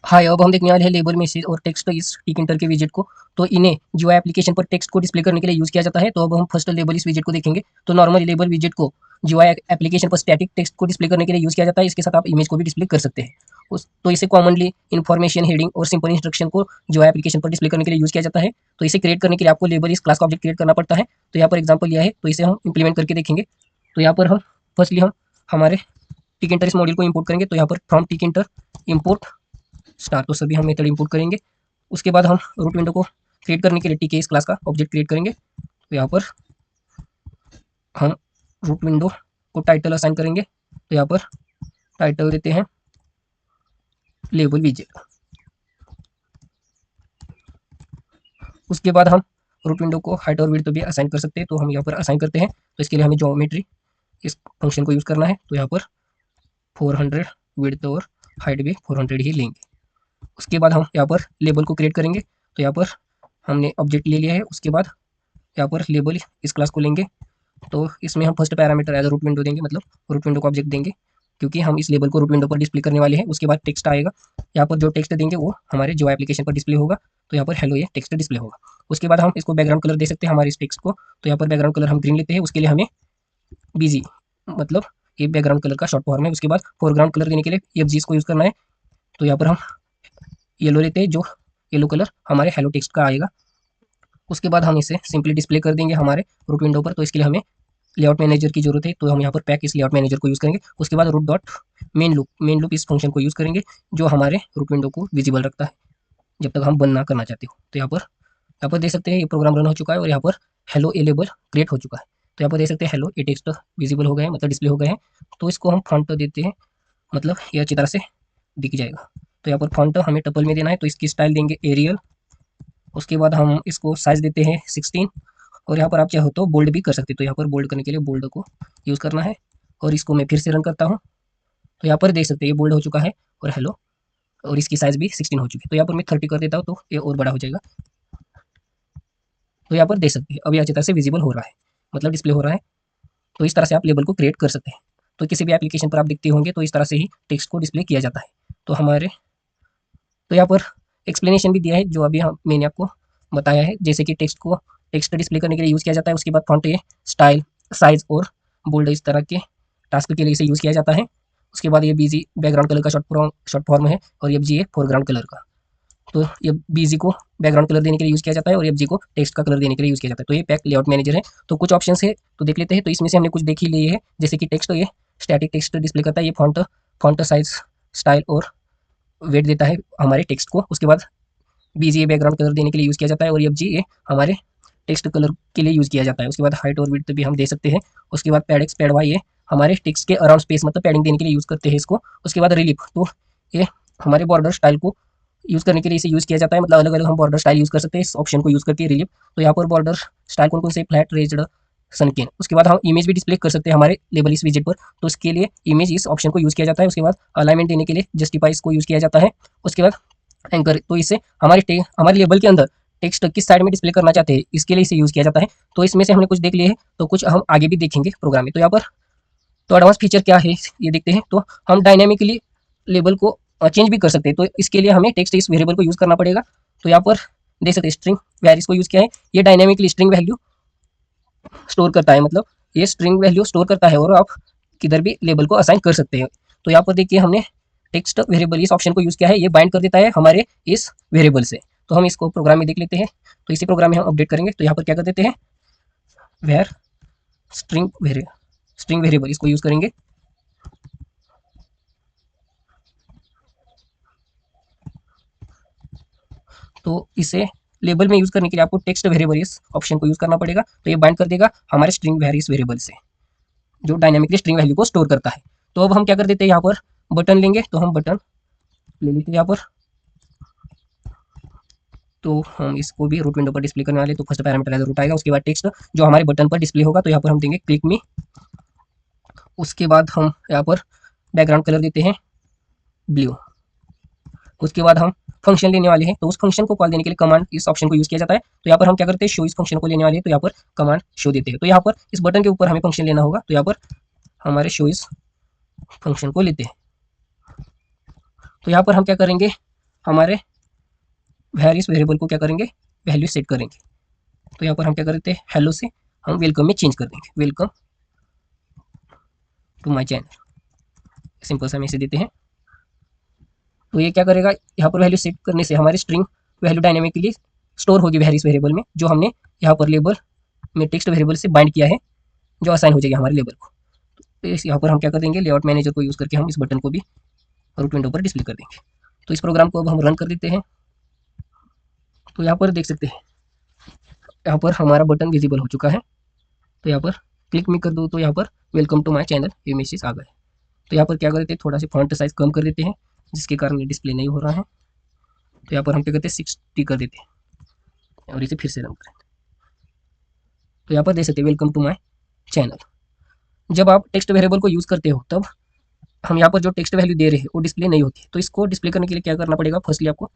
हाय, अब हम देखने वाले हैं लेबल मैसेज और टेक्स्ट इस टिक के विजेट को। तो इन्हें जो एप्लीकेशन पर टेक्स्ट को डिस्प्ले करने के लिए यूज किया जाता है। तो अब हम फर्स्ट लेबल इस विजेट को देखेंगे। तो नॉर्मल लेबल विजेट को जो है एप्लीकेशन पर स्टैटिक टेक्स्ट को डिस्प्ले करने के लिए यूज किया जाता है। इसके साथ आप इमेज को भी डिस्प्ले कर सकते हैं। तो इसे कॉमनली इन्फॉर्मेशन हेडिंग और सिंपल इंस्ट्रक्शन को जो है एप्लीकेशन पर डिस्प्ले करने के लिए यूज किया जाता है। तो इसे क्रिएट करने के लिए आपको लेबल इस क्लास का ऑब्जेक्ट क्रिएट करना पड़ता है। तो यहाँ पर एग्जाम्पल लिया है, तो इसे हम इंप्लीमेंट करके देखेंगे। तो यहाँ पर हम फर्स्टली हम हमारे टिक इस मॉड्यूल को इंपोर्ट करेंगे। तो यहाँ पर फ्रॉम टिक इंपोर्ट स्टार, तो सभी हम मेथड इंपोर्ट करेंगे। उसके बाद हम रूट विंडो को क्रिएट करने के लिए टीके इस क्लास का ऑब्जेक्ट क्रिएट करेंगे। तो यहाँ पर हम रूट विंडो को टाइटल असाइन करेंगे। तो यहाँ पर टाइटल देते हैं लेबल विजेट। उसके बाद हम रूट विंडो को हाइट और विड्थ भी असाइन कर सकते हैं। तो हम यहाँ पर असाइन करते हैं। तो इसके लिए हमें ज्योमेट्री इस फंक्शन को यूज़ करना है। तो यहाँ पर 400 विड्थ और हाइट भी 400 ही लेंगे। उसके बाद हम यहाँ पर लेबल को क्रिएट करेंगे। तो यहाँ पर हमने ऑब्जेक्ट ले लिया है। उसके बाद यहाँ पर लेबल इस क्लास को लेंगे। तो इसमें हम first parameter as root window देंगे, मतलब रूट विंडो को ऑब्जेक्ट देंगे, क्योंकि हम इस लेबल को रूट विंडो पर डिस्प्ले करने वाले हैं। उसके बाद टेक्स्ट आएगा। यहाँ पर जो टेक्स्ट देंगे वो हमारे जो एप्लीकेशन पर डिस्प्ले होगा। तो यहाँ पर हेलो ये टेक्स्ट डिस्प्ले होगा। उसके बाद हम इसको बैकग्राउंड कलर दे सकते हैं हमारे इस टेक्स्ट को। तो यहाँ पर बैकग्राउंड कलर हम ग्रीन लेते हैं। उसके लिए हमें बीजी, मतलब ये बैकग्राउंड कलर का शॉर्ट फॉर्म है। उसके बाद फोरग्राउंड कलर देने के लिए एफ को यूज़ करना है। तो यहाँ पर हम येलो लेते हैं, जो येलो कलर हमारे हेलो टेक्स्ट का आएगा। उसके बाद हम इसे सिंपली डिस्प्ले कर देंगे हमारे रूट विंडो पर। तो इसके लिए हमें लेआउट मैनेजर की जरूरत है। तो हम यहाँ पर पैक इस लेआउट मैनेजर को यूज़ करेंगे। उसके बाद रूट डॉट मेन लूप इस फंक्शन को यूज़ करेंगे, जो हमारे रूट विंडो को विजिबल रखता है जब तक हम बंद ना करना चाहते हो। तो यहाँ पर देख सकते हैं ये प्रोग्राम रन हो चुका है और यहाँ पर हेलो ए लेबल क्रिएट हो चुका है। तो यहाँ पर देख सकते हैं हेलो ए टेक्स्ट विजिबल हो गए हैं, मतलब डिस्प्ले हो गए हैं। तो इसको हम फॉन्ट देते हैं, मतलब ये अच्छी तरह से दिख जाएगा। तो यहाँ पर फॉन्ट हमें टपल में देना है। तो इसकी स्टाइल देंगे एरियल। उसके बाद हम इसको साइज देते हैं 16। और यहाँ पर आप चाहो तो बोल्ड भी कर सकते हो। तो यहाँ पर बोल्ड करने के लिए बोल्ड को यूज़ करना है। और इसको मैं फिर से रन करता हूँ। तो यहाँ पर देख सकते हैं ये बोल्ड हो चुका है और हेलो, और इसकी साइज भी 16 हो चुकी है। तो यहाँ पर मैं 30 कर देता हूँ, तो ये और बड़ा हो जाएगा। तो यहाँ पर देख सकते हैं अभी अच्छी तरह से विजिबल हो रहा है, मतलब डिस्प्ले हो रहा है। तो इस तरह से आप लेबल को क्रिएट कर सकते हैं। तो किसी भी एप्लीकेशन पर आप देखते होंगे तो इस तरह से ही टेक्स्ट को डिस्प्ले किया जाता है। तो हमारे तो यहाँ पर एक्सप्लेनेशन भी दिया है, जो अभी मैंने आपको बताया है। जैसे कि टेक्स्ट डिस्प्ले करने के लिए यूज़ किया जाता है। उसके बाद फॉन्ट, ये स्टाइल, साइज और बोल्ड, इस तरह के टास्क के लिए इसे यूज़ किया जाता है। उसके बाद ये बीजी बैकग्राउंड कलर का शॉर्ट फॉर्म है, और एफ जी ए फोरग्राउंड कलर का। तो ये बीजी को बैकग्राउंड कलर देने के लिए यूज़ किया जाता है और एफ जी को टेक्स्ट का कलर देने के लिए यूज़ किया जाता है। तो ये पैक लेआउट मैनेजर है। तो कुछ ऑप्शन है, तो देख लेते हैं। तो इसमें से हमने कुछ देख ही लिए है, जैसे कि टेक्स्ट, तो ये स्टैटिक टेक्स्ट डिस्प्ले करता है। ये फॉन्ट साइज, स्टाइल और वेट देता है हमारे टेक्स्ट को। उसके बाद बीजी बैकग्राउंड कलर देने के लिए यूज़ किया जाता है, और एफ जी ये हमारे टेक्स्ट कलर के लिए यूज़ किया जाता है। उसके बाद हाइट और विड्थ भी हम दे सकते हैं। उसके बाद पैड एक्स पैड वाई, ये हमारे टेक्स्ट के अराउंड स्पेस, मतलब पैडिंग देने के लिए यूज़ करते हैं इसको। उसके बाद रिलीफ, तो ये हमारे बॉर्डर स्टाइल को यूज़ करने के लिए इसे यूज़ किया जाता है, मतलब अलग अलग हम बॉर्डर स्टाइल यूज़ कर सकते हैं इस ऑप्शन को यूज़ करके रिलीफ। तो यहाँ पर बॉर्डर स्टाइल कौन कौन से, फ्लैट, रेज्ड, सनकेन। उसके बाद हम इमेज भी डिस्प्ले कर सकते हैं हमारे लेबल इस विजेट पर। तो इसके लिए इमेज इस ऑप्शन को यूज़ किया जाता है। उसके बाद अलाइनमेंट देने के लिए जस्टिफाई इसको यूज़ किया जाता है। उसके बाद एंकर, तो इसे हमारे लेबल के अंदर टेक्स्ट किस साइड में डिस्प्ले करना चाहते हैं, इसके लिए इसे यूज़ किया जाता है। तो इसमें से हमने कुछ देख लिए हैं, तो कुछ हम आगे भी देखेंगे प्रोग्राम में। तो यहाँ पर तो एडवांस फीचर क्या है ये देखते हैं। तो हम डायनेमिकली लेबल को चेंज भी कर सकते हैं। तो इसके लिए हमें टेक्स्ट इस वेरिएबल को यूज़ करना पड़ेगा। तो यहाँ पर देख सकते हैं स्ट्रिंग वैल्यूज को यूज़ किया है। ये डायनेमिकली स्ट्रिंग वैल्यू स्टोर करता है, मतलब ये स्ट्रिंग वैल्यू स्टोर करता है, और आप किधर भी लेबल को असाइन कर सकते हैं। तो यहाँ पर देखिए हमने टेक्स्ट वेरिएबल इस ऑप्शन को यूज़ किया है। ये बाइंड कर देता है हमारे इस वेरिएबल से। तो हम इसको प्रोग्राम में देख लेते हैं। तो इसी प्रोग्राम में हम अपडेट करेंगे। तो यहाँ पर क्या कर देते हैं, वेयर स्ट्रिंग वेरिएबल इसको यूज़ करेंगे। तो इसे लेबल में यूज़ करने के लिए आपको टेक्स्ट वेरिएबल इस ऑप्शन को यूज़ करना पड़ेगा। तो ये बाइंड कर देगा हमारे स्ट्रिंग वेरियस वेरिएबल से, जो डायनामिकली स्ट्रिंग वैल्यू को स्टोर करता है। तो अब हम क्या कर देते हैं, यहाँ पर बटन लेंगे। तो हम बटन ले लेते हैं यहाँ पर। तो हम इसको भी रूट विंडो पर डिस्प्ले करने वाले। तो फर्स्ट पैरामीटर एज रूट आएगा। उसके बाद टेक्स्ट जो हमारे बटन पर डिस्प्ले होगा, तो यहाँ पर हम देंगे क्लिक मी। उसके बाद हम यहाँ पर बैकग्राउंड कलर देते हैं ब्लू। उसके बाद हम फंक्शन लेने वाले हैं। तो उस फंक्शन को कॉल देने के लिए कमांड इस ऑप्शन को यूज़ किया जाता है। तो यहाँ पर हम क्या करते हैं, शो इस फंक्शन को लेने वाले हैं। तो यहाँ पर कमांड शो देते हैं। तो यहाँ पर इस बटन के ऊपर हमें फंक्शन लेना होगा। तो यहाँ पर हमारे शो इस फंक्शन को लेते हैं। तो यहाँ पर हम क्या करेंगे, हमारे वेरियस वेरिएबल को क्या करेंगे, वैल्यू सेट करेंगे। तो यहाँ पर हम क्या करते हैं, हेलो से हम वेलकम में चेंज कर देंगे, welcome to my channel, simple सा मैसेज देते हैं। तो ये क्या करेगा, यहाँ पर वैल्यू सेट करने से हमारी स्ट्रिंग वैल्यू डायनेमिकली स्टोर होगी वेरियस वेरिएबल में, जो हमने यहाँ पर लेबल में टेक्स्ट वेरिएबल से बाइंड किया है, जो असाइन हो जाएगी हमारे लेबल को। तो इस यहाँ पर हम क्या कर देंगे, लेआउट मैनेजर को यूज़ करके हम इस बटन को भी रूट विंडो पर डिस्प्ले कर देंगे। तो इस प्रोग्राम को अब हम रन कर देते हैं। तो यहाँ पर देख सकते हैं, यहाँ पर हमारा बटन विजिबल हो चुका है। तो यहाँ पर क्लिक में कर दो तो यहाँ पर वेलकम टू माय चैनल ये मैसेज आ गए। तो यहाँ पर क्या कर देते हैं, थोड़ा सा फॉन्ट साइज कम कर देते हैं, जिसके कारण ये डिस्प्ले नहीं हो रहा है। तो यहाँ पर हम क्या करते हैं, 60 कर देते हैं और इसे फिर से रन करें। तो यहाँ पर देख सकते हैं, वेलकम टू माय चैनल। जब आप टेक्स्ट वेरिएबल को यूज़ करते हो तब हम यहाँ पर जो टेक्स्ट वैल्यू दे रहे हैं वो डिस्प्ले नहीं होती है। तो इसको डिस्प्ले करने के लिए क्या करना पड़ेगा, फर्स्टली आपको,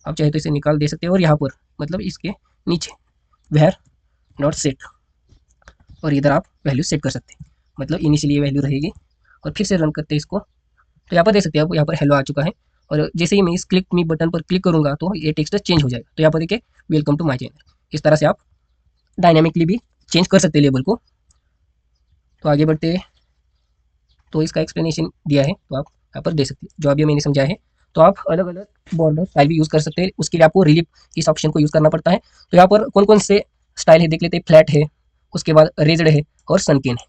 आप चाहे तो इसे निकाल दे सकते हैं और यहाँ पर मतलब इसके नीचे वेयर नॉट सेट, और इधर आप वैल्यू सेट कर सकते हैं। मतलब इनिशियली ये वैल्यू रहेगी और फिर से रन करते हैं इसको। तो यहाँ पर देख सकते हैं, अब यहाँ पर हेलो आ चुका है और जैसे ही मैं इस क्लिक मी बटन पर क्लिक करूँगा तो ये टेक्स्ट चेंज हो जाएगा। तो यहाँ पर देखिए, वेलकम टू माय चैनल। इस तरह से आप डायनेमिकली भी चेंज कर सकते हैं लेबल को। तो आगे बढ़ते हैं, तो इसका एक्सप्लेनेशन दिया है, तो आप यहाँ पर दे सकते हैं जो अभी मैंने समझाया है। तो आप अलग अलग बॉर्डर स्टाइल भी यूज़ कर सकते हैं, उसके लिए आपको रिलीफ इस ऑप्शन को यूज़ करना पड़ता है। तो यहाँ पर कौन कौन से स्टाइल है देख लेते हैं, फ्लैट है, उसके बाद रेज्ड है और सनकेन है,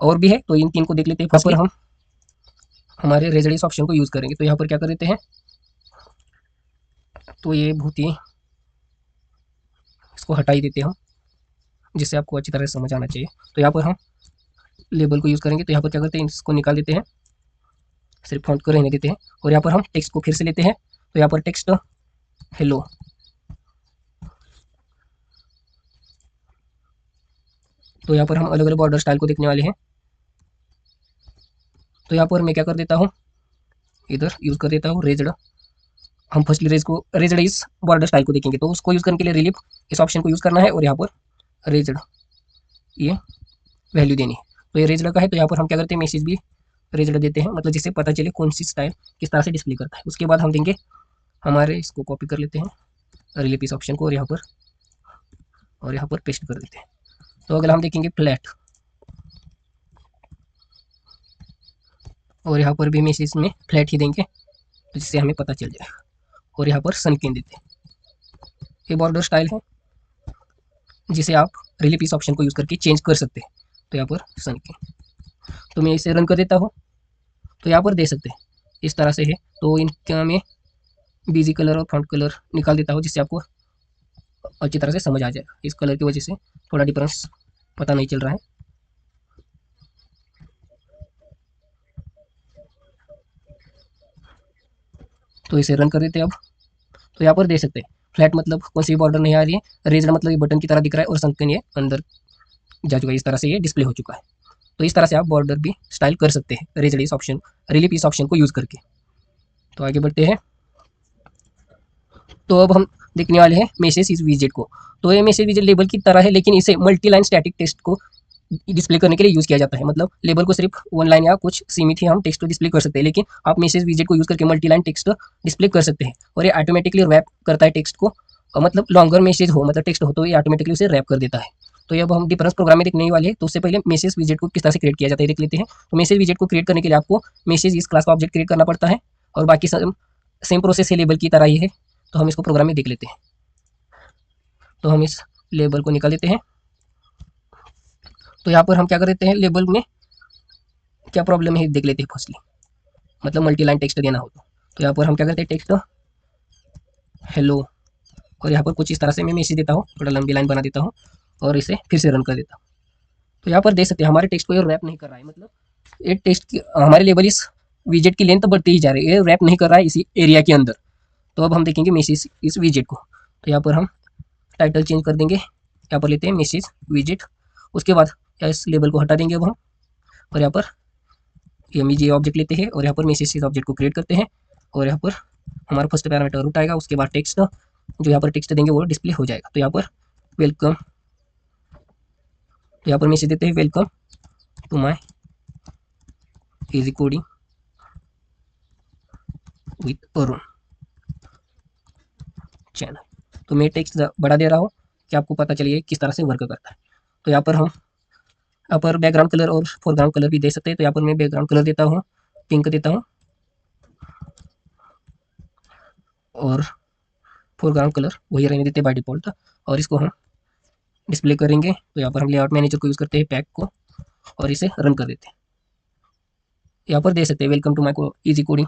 और भी है। तो इन तीन को देख लेते हैं। फर्स्ट पर हम हमारे रेज्ड इस ऑप्शन को यूज़ करेंगे। तो यहाँ पर क्या कर देते हैं, तो ये बहुत ही, इसको हटा ही देते हैं हम, जिससे आपको अच्छी तरह से समझ आना चाहिए। तो यहाँ पर हम लेबल को यूज़ करेंगे। तो यहाँ पर क्या करते हैं, इसको निकाल देते हैं, सिर्फ फॉन्ट को रहने देते हैं और यहाँ पर हम टेक्स्ट को फिर से लेते हैं। तो यहाँ पर टेक्स्ट हेलो, तो यहाँ पर हम अलग अलग बॉर्डर स्टाइल को देखने वाले हैं। तो यहाँ पर मैं क्या कर देता हूँ, इधर यूज़ कर देता हूँ रेज्ड। हम फर्स्टली रेज्ड इस बॉर्डर स्टाइल को देखेंगे, तो उसको यूज़ करने के लिए रिलीफ इस ऑप्शन को यूज़ करना है और यहाँ पर रेज्ड ये वैल्यू देनी है। तो ये रेज्ड का है, तो यहाँ पर हम क्या करते हैं, मैसेज भी रेज्ड देते हैं, मतलब जिससे पता चले कौन सी स्टाइल किस तरह से डिस्प्ले करता है। उसके बाद हम देंगे हमारे, इसको कॉपी कर लेते हैं रिलीफ इस ऑप्शन को, और यहाँ पर पेस्ट कर देते हैं। तो अगला हम देखेंगे फ्लैट, और यहाँ पर भी मैसेज में फ्लैट ही देंगे, तो जिससे हमें पता चल जाएगा। और यहाँ पर सनकेन देते हैं। ये बॉर्डर स्टाइल है जिसे आप रिलीफ इस ऑप्शन को यूज़ करके चेंज कर सकते हैं। तो यहाँ पर सनकेन, तो मैं इसे रन कर देता हूँ। तो यहाँ पर दे सकते हैं इस तरह से है। तो इनका मैं बीजी कलर और फ्रंट कलर निकाल देता हूँ, जिससे आपको अच्छी तरह से समझ आ जाएगा। इस कलर की वजह से थोड़ा डिफरेंस पता नहीं चल रहा है। तो इसे रन कर देते हैं अब। तो यहाँ पर दे सकते हैं, फ्लैट मतलब कौन सी बॉर्डर नहीं आ रही है, रेज्ड मतलब ये बटन की तरह दिख रहा है, और सनकेन ये अंदर जा चुका है, इस तरह से ये डिस्प्ले हो चुका है। तो इस तरह से आप बॉर्डर भी स्टाइल कर सकते हैं रेज्ड इस ऑप्शन, रिलीफ इस ऑप्शन को यूज़ करके। तो आगे बढ़ते हैं। तो अब हम देखने वाले हैं मैसेज इस विजेट को। तो ये मैसेज विजेट लेबल की तरह है, लेकिन इसे मल्टी लाइन स्टैटिक टेक्स्ट को डिस्प्ले करने के लिए यूज़ किया जाता है। मतलब लेबल को सिर्फ वन लाइन या कुछ सीमित ही हम टेक्स्ट को डिस्प्ले कर सकते हैं, लेकिन आप मैसेज विजेट को यूज़ करके मल्टी लाइन टेक्स्ट डिस्प्ले कर सकते हैं, और ये ऑटोमेटिकली रैप करता है टेक्स्ट को। मतलब लॉन्गर मैसेज हो, मतलब टेक्स्ट हो, तो ये ऑटोमेटिकली उसे रैप कर देता है। तो ये अब हम डिफरेंस प्रोग्राम में देखने वाले हैं। तो उससे पहले मैसेज विजेट को किस तरह से क्रिएट किया जाता है देख लेते हैं। तो मैसेज विजेट को क्रिएट करने के लिए आपको मैसेज इस क्लास का ऑब्जेक्ट क्रिएट करना पड़ता है, और बाकी सेम प्रोसेस है लेबल की तरह ही है। तो हम इसको प्रोग्राम में देख लेते हैं। तो हम इस लेबल को निकाल देते हैं। तो यहाँ पर हम क्या कर देते हैं, लेबल में क्या प्रॉब्लम है देख लेते हैं फर्स्टली, मतलब मल्टी लाइन टेक्स्ट देना हो तो यहाँ पर हम क्या करते हैं, टेक्स्ट हेलो, और यहाँ पर कुछ इस तरह से मैं मैसेज देता हूँ, थोड़ा लंबी लाइन बना देता हूँ और इसे फिर से रन कर देता हूँ। तो यहाँ पर देख सकते हैं हमारे टेक्स्ट को ये रैप नहीं कर रहा है, मतलब ये टेक्स्ट की हमारे लेबल इस विजेट की लेंथ बढ़ती ही जा रही है, ये रैप नहीं कर रहा है इसी एरिया के अंदर। तो अब हम देखेंगे मैसेज इस विजेट को। तो यहाँ पर हम टाइटल चेंज कर देंगे, यहाँ पर लेते हैं मैसेज विजेट। उसके बाद इस लेबल को हटा देंगे अब हम, और यहाँ पर एमईजे ऑब्जेक्ट लेते हैं और यहाँ पर मैसेज इस ऑब्जेक्ट को क्रिएट करते हैं, और यहाँ पर हमारा फर्स्ट पैरामीटर रूट आएगा। उसके बाद टेक्स्ट, जो यहाँ पर टेक्स्ट देंगे वो डिस्प्ले हो जाएगा। तो यहाँ पर वेलकम, तो यहाँ पर मैसेज देते हैं welcome to my easy coding with Arun. Channel. तो मैं टेक्स्ट बड़ा दे रहा हूँ कि आपको पता चलिए किस तरह से वर्क करता है। तो यहाँ पर हम यहाँ पर बैकग्राउंड कलर और फोरग्राउंड कलर भी दे सकते हैं। तो यहाँ पर मैं बैकग्राउंड कलर देता हूँ, पिंक देता हूँ, और फोरग्राउंड कलर वही रहने देते हैं बाय डिफॉल्ट। और इसको हम डिस्प्ले करेंगे। तो यहाँ पर हम लेआउट मैनेजर को यूज़ करते हैं, पैक को, और इसे रन कर देते हैं। यहाँ पर देख सकते हैं welcome to my easy coding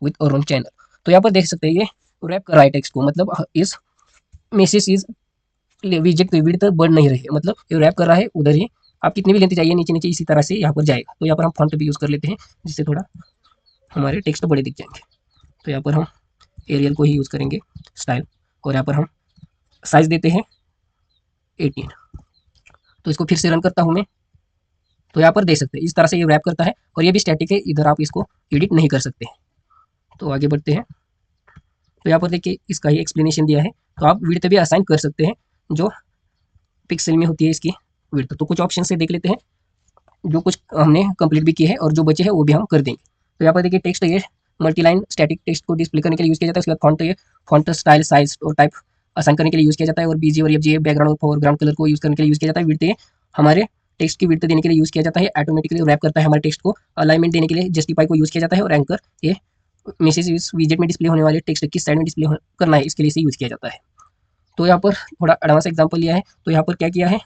with Arun channel. तो यहाँ पर देख सकते हैं ये रैप कर रहा है टेक्स्ट को, मतलब इस मैसेज इज विजेट की विड्थ बढ़ नहीं रही है, मतलब ये रैप कर रहा है उधर ही। आप कितनी भी लेंथ चाहिए नीचे नीचे इसी तरह से यहाँ पर जाएगा। तो यहाँ पर हम फॉन्ट भी यूज़ कर लेते हैं जिससे थोड़ा हमारे टेक्स्ट बड़े दिख जाएंगे। तो यहाँ पर हम एरियल को ही यूज़ करेंगे स्टाइल, और यहाँ पर हम साइज देते हैं 18। तो इसको फिर से रन करता हूँ मैं। तो यहाँ पर देख सकते हैं इस तरह से ये रैप करता है, और ये भी स्टैटिक है, इधर आप इसको एडिट नहीं कर सकते। तो आगे बढ़ते हैं। तो यहाँ पर देखिए इसका ही एक्सप्लेनेशन दिया है। तो आप विड्थ भी असाइन कर सकते हैं जो पिक्सल में होती है इसकी विड्थ। तो कुछ ऑप्शन से देख लेते हैं, जो कुछ हमने कंप्लीट भी किए हैं और जो बचे हैं वो भी हम कर देंगे। तो यहाँ पर देखिए टेक्स्ट ये मल्टीलाइन स्टैटिक टेक्स्ट को डिस्प्ले करने के लिए यूज़ किया जाता है। उसके बाद फॉन्ट ये फॉन्ट स्टाइल साइज और टाइप असाइन करने के लिए यूज़ किया जाता है। और बीजी और एफजी बैकग्राउंड और फोरग्राउंड कलर को यूज़ करने के लिए यूज़ किया जाता है। विड्थ ये हमारे टेक्स्ट की विड्थ देने के लिए यूज़ किया जाता है। ऑटोमेटिकली रैप करता है हमारे टेक्स्ट को। अलाइनमेंट देने के लिए जस्टिफाई को यूज़ किया जाता है। और एंकर ये मैसेज इस विजेट में डिस्प्ले होने वाले टेक्स्ट किस साइड में डिस्प्ले करना है इसके लिए इसे यूज़ किया जाता है। तो यहाँ पर थोड़ा एडवांस एग्जाम्पल लिया है। तो यहाँ पर क्या किया है,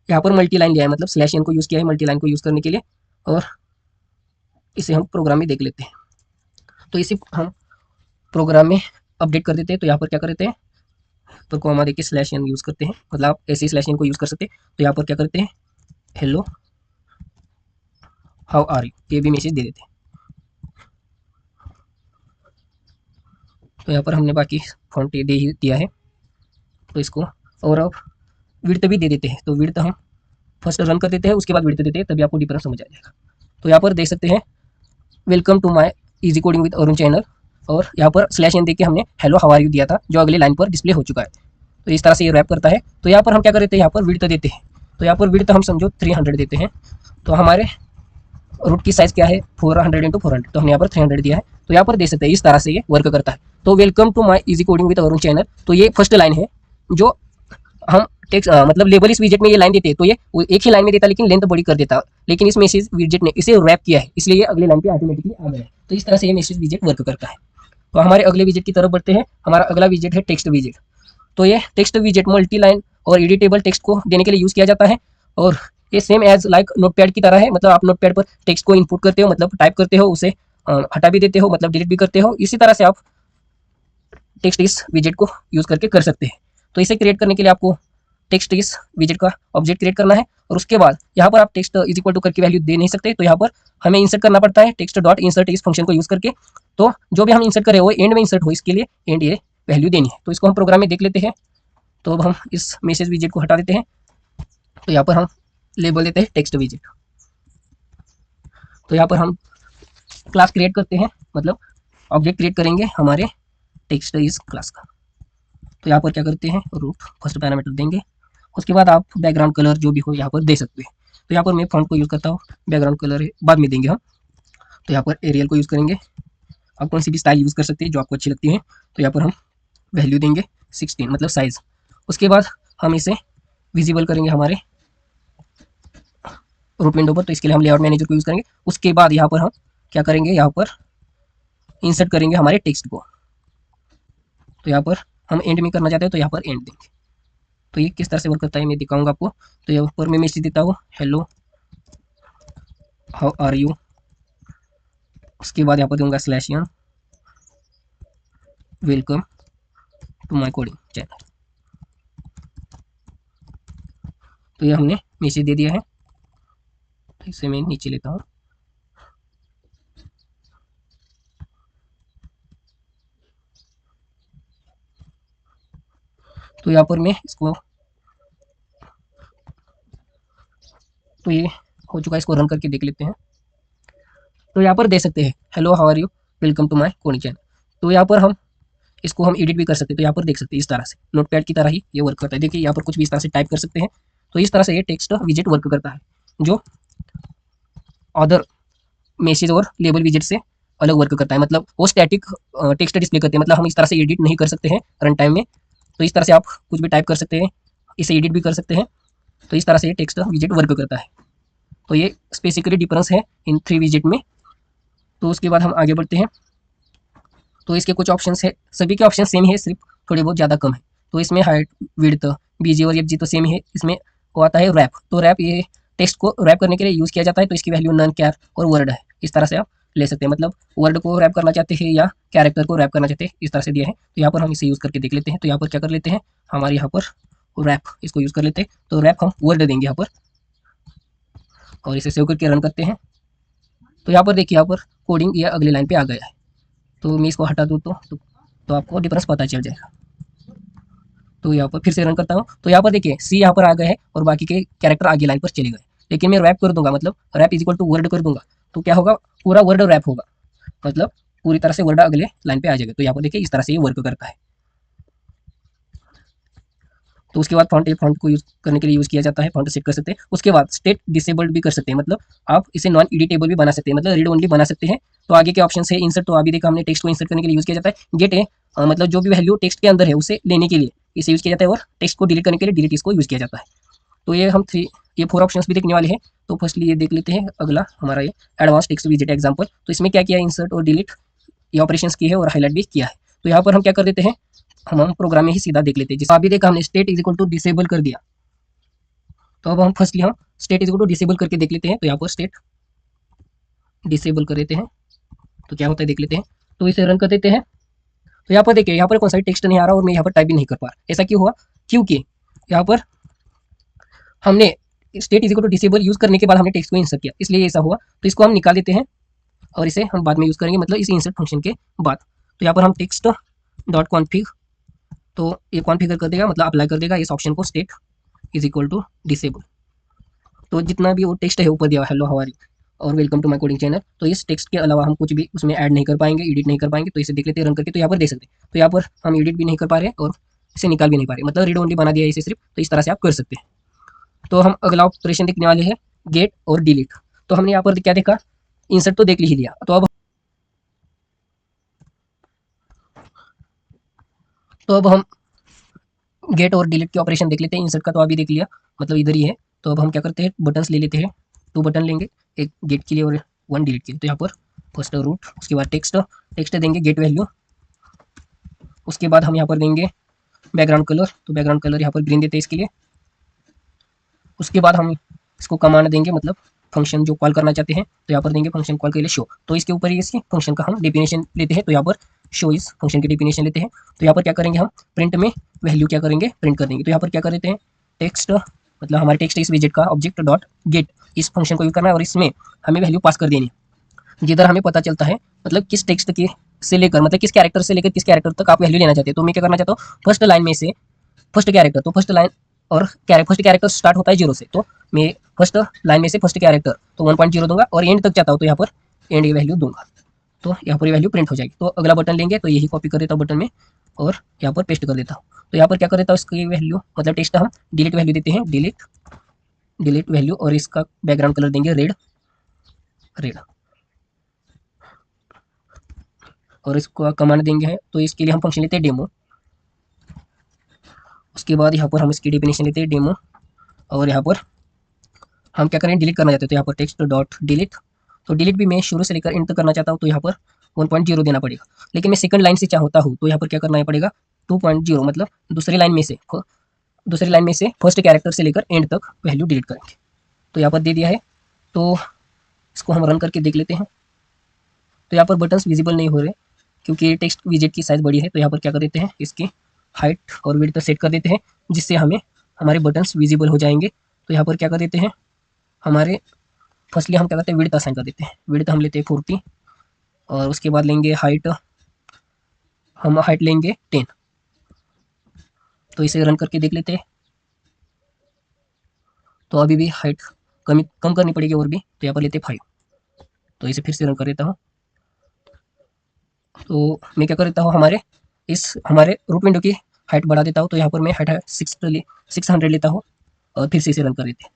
यहाँ पर मल्टी लाइन लिया है, मतलब स्लैश एन को यूज़ किया है मल्टी लाइन को यूज़ करने के लिए। और इसे हम प्रोग्राम में देख लेते हैं। तो इसे हम प्रोग्राम में अपडेट कर देते हैं। तो यहाँ पर क्या करते हैं, तो कॉमा देके स्लैश एन यूज़ करते हैं, मतलब आप ऐसे ही स्लैश एन को यूज़ कर सकते हैं। तो यहाँ पर क्या करते हैं, हेलो हाउ आर यू, ये भी मैसेज दे देते हैं। तो यहाँ पर हमने बाकी फॉन्ट दे ही दिया है। तो इसको और अब विड्थ भी दे देते हैं। तो विड्थ हम फर्स्ट रन कर देते हैं, उसके बाद विड्थ देते हैं, तभी आपको डिफरेंस समझ आ जाएगा। तो यहाँ पर देख सकते हैं welcome to my easy coding with Arun channel, और यहाँ पर स्लैश एन देख के हमने हेलो हाउ आर यू दिया था, जो अगली लाइन पर डिस्प्ले हो चुका है। तो इस तरह से ये रैप करता है। तो यहाँ पर हम क्या करते हैं, यहाँ पर विड्थ देते हैं। तो यहाँ पर विड्थ हम समझो 300 देते हैं। तो हमारे रूट की साइज क्या है 400 × 400, तो हमने यहाँ पर 300 दिया है। तो यहाँ पर देख सकते हैं इस तरह से ये वर्क करता है। तो welcome to my easy coding with Arun channel, तो ये फर्स्ट लाइन है जो हम टेक्स्ट मतलब लेबल इस विजेट में ये लाइन देते हैं। तो ये एक ही लाइन में देता लेकिन लेंथ बड़ी कर देता, लेकिन इस मैसेज विजेट ने इसे रैप किया है, इसलिए ये अगले लाइन पे ऑटोमेटिकली आ गया है। तो इस तरह से ये मैसेज विजेट वर्क करता है। तो हमारे अगले विजेट की तरफ बढ़ते हैं। हमारा अगला विजेट है टेक्स्ट विजेट। तो ये टेक्स्ट विजेट मल्टी लाइन और एडिटेबल टेक्स्ट को देने के लिए यूज़ किया जाता है। और ये सेम एज लाइक नोटपैड की तरह है, मतलब आप नोटपैड पर टेक्स्ट को इनपुट करते हो, मतलब टाइप करते हो, उसे हटा भी देते हो, मतलब डिलीट भी करते हो। इसी तरह से आप टेक्स्ट इस विजेट को यूज़ करके कर सकते हैं। तो इसे क्रिएट करने के लिए आपको टेक्स्ट इस विजेट का ऑब्जेक्ट क्रिएट करना है, और उसके बाद यहाँ पर आप टेक्स्ट इज इक्वल टू करके वैल्यू दे नहीं सकते। तो यहाँ पर हमें इंसर्ट करना पड़ता है टेक्स्ट डॉट इंसर्ट इस फंक्शन को यूज़ करके। तो जो भी हम इंसर्ट करें वो एंड में इंसर्ट हो, इसके लिए एंड ये वैल्यू देनी है। तो इसको हम प्रोग्राम में देख लेते हैं। तो अब हम इस मैसेज विजेट को हटा देते हैं। तो यहाँ पर हम लेबल देते हैं टेक्स्ट विजेट। तो यहाँ पर हम क्लास क्रिएट करते हैं, मतलब ऑब्जेक्ट क्रिएट करेंगे हमारे टेक्स्ट इस क्लास का। तो यहाँ पर क्या करते हैं, रूट फर्स्ट पैरामीटर देंगे। उसके बाद आप बैकग्राउंड कलर जो भी हो यहाँ पर दे सकते हैं। तो यहाँ पर मैं फॉन्ट को यूज़ करता हूँ, बैकग्राउंड कलर बाद में देंगे हम। तो यहाँ पर एरियल को यूज़ करेंगे। आप कौन सी भी स्टाइल यूज़ कर सकते हैं जो आपको अच्छी लगती है। तो यहाँ पर हम वैल्यू देंगे 16, मतलब साइज़। उसके बाद हम इसे विजिबल करेंगे हमारे रूट विंडो पर। तो इसके लिए हम लेआउट मैनेजर को यूज़ करेंगे। उसके बाद यहाँ पर हम क्या करेंगे, यहाँ पर इंसर्ट करेंगे हमारे टेक्स्ट को। तो यहाँ पर हम एंड में करना चाहते हैं, तो यहाँ पर एंड देंगे। तो ये किस तरह से वर्क करता है मैं दिखाऊंगा आपको। तो यहाँ पर मैं मैसेज देता हूँ हेलो हाउ आर यू। उसके बाद यहाँ पर दूंगा slash n welcome to my coding channel. तो ये हमने मैसेज दे दिया है। तो इसे मैं नीचे लेता हूँ। तो यहाँ पर मैं इसको, तो ये हो चुका है, इसको रन करके देख लेते हैं। तो यहाँ पर दे सकते हैं hello how are you welcome to my coding channel. तो यहाँ पर हम इसको हम एडिट भी कर सकते हैं। तो यहाँ पर देख सकते हैं इस तरह से नोटपैड की तरह ही ये वर्क करता है। देखिए यहाँ पर कुछ भी इस तरह से टाइप कर सकते हैं। तो इस तरह से ये टेक्स्ट विजेट वर्क करता है, जो अदर मैसेज और लेबल विजेट से अलग वर्क करता है, मतलब वो स्टैटिक टेक्स्ट डिस्प्ले करते हैं, मतलब हम इस तरह से एडिट नहीं कर सकते हैं रन टाइम में। तो इस तरह से आप कुछ भी टाइप कर सकते हैं, इसे एडिट भी कर सकते हैं। तो इस तरह से ये टेक्स्ट विजेट वर्क करता है। तो ये स्पेसिफिकली डिफरेंस है इन 3 विजेट में। तो उसके बाद हम आगे बढ़ते हैं। तो इसके कुछ ऑप्शंस है, सभी के ऑप्शन सेम है, सिर्फ थोड़े बहुत ज़्यादा कम है। तो इसमें हाइट, विड्थ, बीजी और एफजी तो सेम ही है। इसमें वो आता है रैप। तो रैप ये टेक्स्ट को रैप करने के लिए यूज़ किया जाता है। तो इसकी वैल्यू नन, कैर और वर्ड है। इस तरह से आप ले सकते हैं, मतलब वर्ड को रैप करना चाहते हैं या कैरेक्टर को रैप करना चाहते हैं, इस तरह से दिया है। तो यहाँ पर हम इसे यूज़ करके देख लेते हैं। तो यहाँ पर क्या कर लेते हैं, हमारे यहाँ पर रैप, इसको यूज़ कर लेते हैं। तो रैप हम वर्ड देंगे यहाँ पर और इसे सेव करके रन करते हैं। तो यहाँ पर देखिए, यहाँ पर कोडिंग ये अगले लाइन पे आ गया है। तो मैं इसको हटा दूँ तो आपको डिफरेंस पता चल जाएगा। तो यहाँ पर फिर से रन करता हूँ। तो यहाँ पर देखिए सी यहाँ पर आ गए हैं और बाकी के कैरेक्टर आगे लाइन पर चले गए। लेकिन मैं रैप कर दूंगा, मतलब wrap is equal to word कर दूंगा, तो क्या होगा, पूरा वर्ड रैप होगा, मतलब पूरी तरह से वर्ड अगले लाइन पे आ जाएगा। तो यहाँ पर देखिए इस तरह से ये वर्क करता है। तो उसके बाद फॉन्ट, फॉन्ट को यूज़ करने के लिए यूज़ किया जाता है, फॉन्ट सेट कर सकते हैं। उसके बाद स्टेट डिसेबल्ड भी कर सकते हैं, मतलब आप इसे नॉन एडिटेबल भी बना सकते हैं, मतलब रीड ओनली बना सकते हैं। तो आगे के ऑप्शन है इंसर्ट। तो अभी देखा हमने टेक्स्ट को इंसर्ट करने के लिए यूज़ किया जाता है। गेट है मतलब जो भी वैल्यू टेक्स्ट के अंदर है उसे लेने के लिए इसे यूज़ किया जाता है, और टेक्स्ट को डिलीट करने के लिए डिलीट इसको यूज़ किया जाता है। तो ये हम ये 4 ऑप्शंस भी देखने वाले हैं। तो फर्स्टली ये देख लेते हैं अगला हमारा ये एडवांस टेक्स्ट विजेट एग्जाम्पल। तो इसमें क्या किया है, इंसर्ट और डिलीट ये ऑपरेशन किए हैं और हाईलाइट भी किया है। तो यहाँ पर हम क्या कर देते हैं, हम प्रोग्राम में ही सीधा देख लेते हैं। जिस अभी देखा हमने state is equal to disable कर दिया। तो अब हम फर्स्टली हम state is equal to disable करके देख लेते हैं। तो यहाँ पर स्टेट डिसेबल कर देते हैं, तो क्या होता है देख लेते हैं। तो इसे रन कर देते हैं। तो यहाँ पर देखिए, यहाँ पर कौन सा टेक्स्ट नहीं आ रहा और मैं यहाँ पर टाइप भी नहीं कर पा रहा। ऐसा क्यों हुआ, क्योंकि यहाँ पर हमने state is equal to disable use करने के बाद हमने टेक्स्ट को इंसर्ट किया, इसलिए ऐसा हुआ। तो इसको हम निकाल देते हैं और इसे हम बाद में यूज करेंगे, मतलब इस इंसर्ट फंक्शन के बाद। तो यहाँ पर हम टेक्स्ट डॉट कॉन्फिग, तो ये कॉन्फिगर कर देगा, मतलब अप्लाई कर देगा इस ऑप्शन को, state is equal to disable. तो जितना भी वो टेक्स्ट है ऊपर दिया, हेलो हाउ आर यू और welcome to my coding channel, तो इस टेक्स्ट के अलावा हम कुछ भी उसमें ऐड नहीं कर पाएंगे, एडिट नहीं कर पाएंगे। तो इसे देख लेते हैं रन करके। तो यहाँ पर देख सकते हैं, तो यहाँ पर हम एडिट भी नहीं कर पा रहे और इसे निकाल भी नहीं पा रहे, मतलब रीड ओनली बना दिया इसे सिर्फ। तो इस तरह से आप कर सकते हैं। तो हम अगला ऑपरेशन देखने वाले हैं, गेट और डिलीट। तो हमने यहाँ पर क्या देखा, इंसर्ट तो देख ही लिया। तो अब हम गेट और डिलीट के ऑपरेशन देख लेते हैं। इंसर्ट का तो अभी देख लिया, मतलब इधर ही है। तो अब हम क्या करते हैं, बटन्स ले लेते हैं। 2 बटन लेंगे, एक गेट के लिए और 1 डिलीट के लिए। तो यहाँ पर फर्स्ट रूट, उसके बाद टेक्स्ट, टेक्स्ट देंगे गेट वैल्यू। उसके बाद हम यहाँ पर देंगे बैकग्राउंड कलर। तो बैकग्राउंड कलर यहाँ पर ग्रीन देते हैं इसके लिए। उसके बाद हम इसको कमांड देंगे, मतलब फंक्शन जो कॉल करना चाहते हैं। तो यहाँ पर देंगे फंक्शन कॉल के लिए शो। तो इसके ऊपर इसी फंक्शन का हम डेफिनेशन लेते हैं। तो यहाँ पर शो इस फंक्शन की डेफिनेशन लेते हैं। तो यहाँ पर क्या करेंगे, हम प्रिंट में वैल्यू क्या करेंगे, प्रिंट कर देंगे। तो यहाँ पर क्या कर देते हैं, टेक्स्ट, मतलब हमारे टेक्स्ट इस विजेट का ऑब्जेक्ट डॉट गेट, इस फंक्शन को यूज करना है और इसमें हमें वैल्यू पास कर देनी है, जिधर हमें पता चलता है मतलब किस टेक्स्ट के से लेकर, मतलब किस कैरेक्टर से लेकर किस कैरेक्टर तक आप वैल्यू लेना चाहते हैं। तो मैं क्या करना चाहता हूँ, फर्स्ट लाइन में से फर्स्ट कैरेक्टर, तो फर्स्ट लाइन और फर्स्ट कैरेक्टर स्टार्ट होता है 0 से। तो मैं फर्स्ट लाइन में से फर्स्ट कैरेक्टर तो 1.0 दूंगा और एंड तक चाहता हूँ तो यहाँ पर एंड की वैल्यू दूंगा। तो यहाँ पर ये वैल्यू प्रिंट हो जाएगी। तो अगला बटन लेंगे, तो यही कॉपी कर देता हूँ बटन में और यहाँ पर पेस्ट कर देता हूँ। तो यहाँ पर क्या कर देता हूँ, इसकी वैल्यू मतलब टेक्स्ट हम डिलीट वैल्यू देते हैं, डिलीट वैल्यू, और इसका बैकग्राउंड कलर देंगे रेड, और इसको कमांड देंगे। तो इसके लिए हम फंक्शन लेते हैं डेमो। उसके बाद यहाँ पर हम इसकी डेफिनेशन लेते हैं डेमो, और यहाँ पर हम क्या करें, डिलीट करना चाहते हैं। तो यहाँ पर टेक्स्ट डॉट डिलीट, तो डिलीट भी मैं शुरू से लेकर एंड तक करना चाहता हूँ। तो यहाँ पर 1.0 देना पड़ेगा। लेकिन मैं सेकंड लाइन से चाहता हूँ तो यहाँ पर क्या करना पड़ेगा, 2.0, मतलब दूसरी लाइन में से फर्स्ट कैरेक्टर से लेकर एंड तक वैल्यू डिलीट करेंगे। तो यहाँ पर दे दिया है। तो इसको हम रन करके देख लेते हैं। तो यहाँ पर बटन्स विजिबल नहीं हो रहे क्योंकि टेक्स्ट विजेट की साइज़ बड़ी है। तो यहाँ पर क्या कर देते हैं, इसकी हाइट और विड्थ सेट कर देते हैं, जिससे हमें हमारे बटन्स विजिबल हो जाएंगे। तो यहाँ पर क्या कर देते हैं, हमारे फर्स्टली हम क्या करते हैं, विड्थ असाइन कर देते हैं। विड्थ हम लेते हैं 40 और उसके बाद लेंगे हाइट, हम हाइट लेंगे 10। तो इसे रन करके देख लेते हैं। तो अभी भी हाइट कम करनी पड़ेगी और भी। तो यहाँ पर लेते हैं 5। तो इसे फिर से रन कर देता हूँ। तो मैं क्या कर देता हूँ, हमारे रूट विंडो की हाइट बढ़ा देता हूँ। तो यहाँ पर मैं हाइट 600 लेता हूँ और फिर से इसे रन कर देते हैं।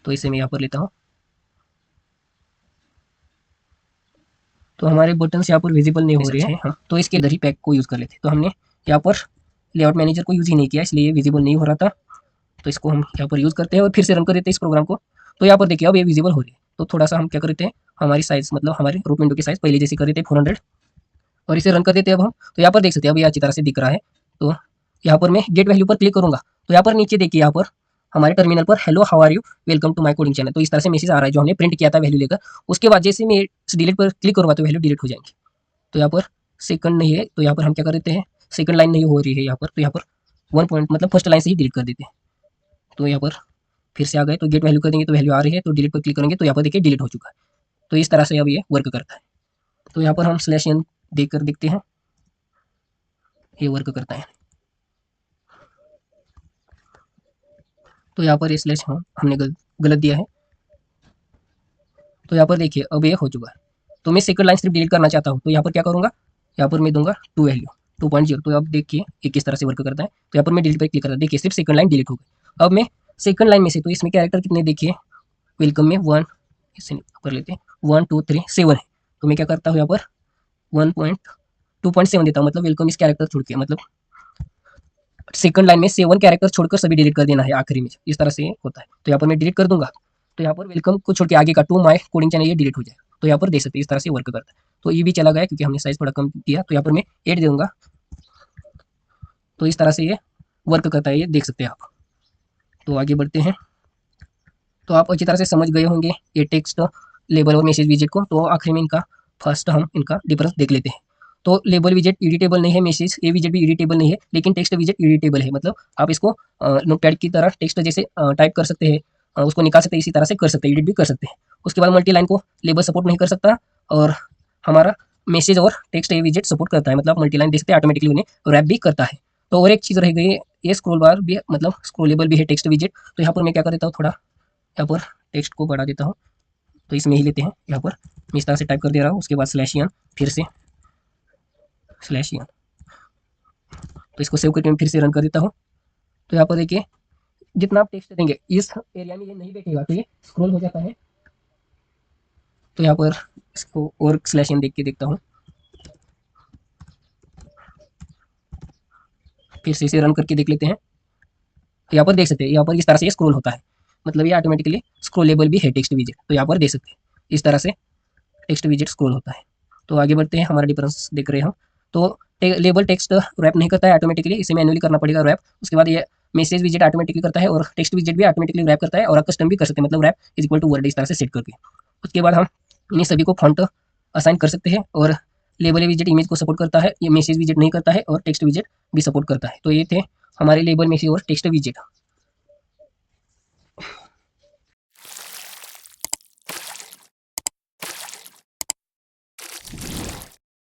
तो इसे मैं यहाँ पर लेता हूँ। तो हमारे बटन्स यहाँ पर विजिबल नहीं हो रहे हैं हम, तो इसके अंदर ही पैक को यूज़ कर लेते हैं। तो हमने यहाँ पर लेआउट मैनेजर को यूज़ ही नहीं किया, इसलिए ये विजिबल नहीं हो रहा था। तो इसको हम यहाँ पर यूज़ करते हैं और फिर से रन कर देते हैं इस प्रोग्राम को। तो यहाँ पर देखिए अब ये विजिबल हो रही है। तो थोड़ा सा हम क्या करते हैं, हमारी साइज़ मतलब हमारे रूट विंडो की साइज़ पहले जैसी कर देते हैं 400 और इसे रन कर देते हैं अब हम। तो यहाँ पर देख सकते हैं अब ये अच्छी तरह से दिख रहा है। तो यहाँ पर मैं गेट वैल्यू पर क्लिक करूँगा तो यहाँ पर नीचे देखिए, यहाँ पर हमारे टर्मिनल पर hello how are you welcome to my coding channel, तो इस तरह से मैसेज आ रहा है जो हमने प्रिंट किया था वैल्यू लेकर। उसके बाद जैसे मैं डिलीट पर क्लिक करूँगा तो वैल्यू डिलीट हो जाएंगी। तो यहाँ पर सेकंड नहीं है, तो यहाँ पर हम क्या कर देते हैं, सेकंड लाइन नहीं हो रही है यहाँ पर, तो यहाँ पर 1 पॉइंट मतलब फर्स्ट लाइन से ही डिलीट कर देते हैं। तो यहाँ पर फिर से आ गए, तो गेट वैल्यू कर देंगे तो वैल्यू आ रही है, तो डिलीट पर क्लिक करेंगे तो यहाँ पर देखिए डिलीट हो चुका है। तो इस तरह से अब ये वर्क करता है। तो यहाँ पर हम /n देकर देखते हैं, ये वर्क करता है। तो यहाँ पर ये स्लैश हमने गलत दिया है। तो यहाँ पर देखिए अब ये हो चुका है। तो मैं सेकंड लाइन सिर्फ डिलीट करना चाहता हूँ, तो यहाँ पर क्या करूँगा, यहाँ पर मैं दूंगा 2 वैल्यू 2.0। तो अब देखिए ये किस तरह से वर्क करता है। तो यहाँ पर मैं डिलीट पर क्लिक करता, देखिए सिर्फ सेकंड लाइन डिलीट हो गई। अब मैं सेकंड लाइन में से, तो इसमें कैरेक्टर कितने देखिए, वेलकम में 1 इसे कर लेते हैं, 1 2 3 7 है। तो मैं क्या करता हूँ यहाँ पर 1.2.7 देता हूँ, मतलब वेलकम इस कैरेक्टर छोड़ के, मतलब सेकंड लाइन में 7 कैरेक्टर छोड़कर सभी डिलीट कर देना है आखिरी में, इस तरह से होता है। तो यहाँ पर मैं डिलीट कर दूंगा, तो यहाँ पर वेलकम को छोड़ के आगे का टू माय कोडिंग चैनल ये डिलीट हो जाएगा। तो यहाँ पर देख सकते हैं इस तरह से वर्क करता है। तो ये भी चला गया क्योंकि हमने साइज थोड़ा कम दिया। तो यहाँ पर मैं 8 दे दूंगा, तो इस तरह से ये वर्क करता है, ये देख सकते हैं आप। तो आगे बढ़ते हैं। तो आप अच्छी तरह से समझ गए होंगे ये टेक्स्ट लेबल और मैसेज विजेट को। तो आखिर में इनका फर्स्ट हम इनका डिफरेंस देख लेते हैं। तो लेबल विजेट एडिटेबल नहीं है, मैसेज ये विजेट भी एडिटेबल नहीं है, लेकिन टेक्स्ट विजेट एडिटेबल है। मतलब आप इसको नोटपैड की तरह टेक्स्ट जैसे टाइप कर सकते हैं, उसको निकाल सकते हैं, इसी तरह से कर सकते हैं, एडिट भी कर सकते हैं। उसके बाद मल्टी लाइन को लेबल सपोर्ट नहीं कर सकता, और हमारा मैसेज और टेक्स्ट ये विजेट सपोर्ट करता है, मतलब मल्टी लाइन देख सकते हैं, ऑटोमेटिकली उन्हें रैप भी करता है। तो और एक चीज़ रह गई, ये स्क्रॉल बार भी मतलब स्क्रॉलेबल भी है टेक्स्ट विजेट। तो यहाँ पर मैं क्या कर देता हूँ, थोड़ा यहाँ पर टेक्स्ट को बढ़ा देता हूँ। तो इसमें ही लेते हैं, यहाँ पर मैं इस तरह से टाइप कर दे रहा हूँ। उसके बाद /n फिर से /n, तो इसको सेव करके मैं फिर से रन कर देता हूँ। तो यहाँ पर देखिए जितना आप टेक्स्ट देंगे इस एरिया में ये नहीं बैठेगा, तो ये स्क्रॉल हो जाता है। तो यहाँ पर इसको और /n देख के देखता हूँ, फिर से इसे रन करके देख लेते हैं। तो यहाँ पर देख सकते हैं, यहाँ पर इस तरह से स्क्रॉल होता है, मतलब ये ऑटोमेटिकली स्क्रॉलेबल भी है टेक्स्ट विजेट। तो यहाँ पर देख सकते हैं इस तरह से टेक्स्ट विजेट स्क्रॉल होता है। तो आगे बढ़ते हैं, हमारा डिफरेंस देख रहे हैं हम। तो लेबल टेक्स्ट रैप नहीं करता है ऑटोमेटिकली, इसे मैन्युअली करना पड़ेगा रैप। उसके बाद ये मैसेज विजेट ऑटोमेटिकली करता है, और टेक्स्ट विजेट भी ऑटोमेटिकली रैप करता है, और कस्टम भी कर सकते हैं, मतलब wrap is equal to word इस तरह से सेट करके। उसके बाद हम इन्हीं सभी को फॉन्ट असाइन कर सकते हैं। और लेबल विजेट इमेज को सपोर्ट करता है, ये मैसेज विजेट नहीं करता है, और टेक्स्ट विजेट भी सपोर्ट करता है। तो ये थे हमारे लेबल मैसेज और टेक्स्ट विजेट।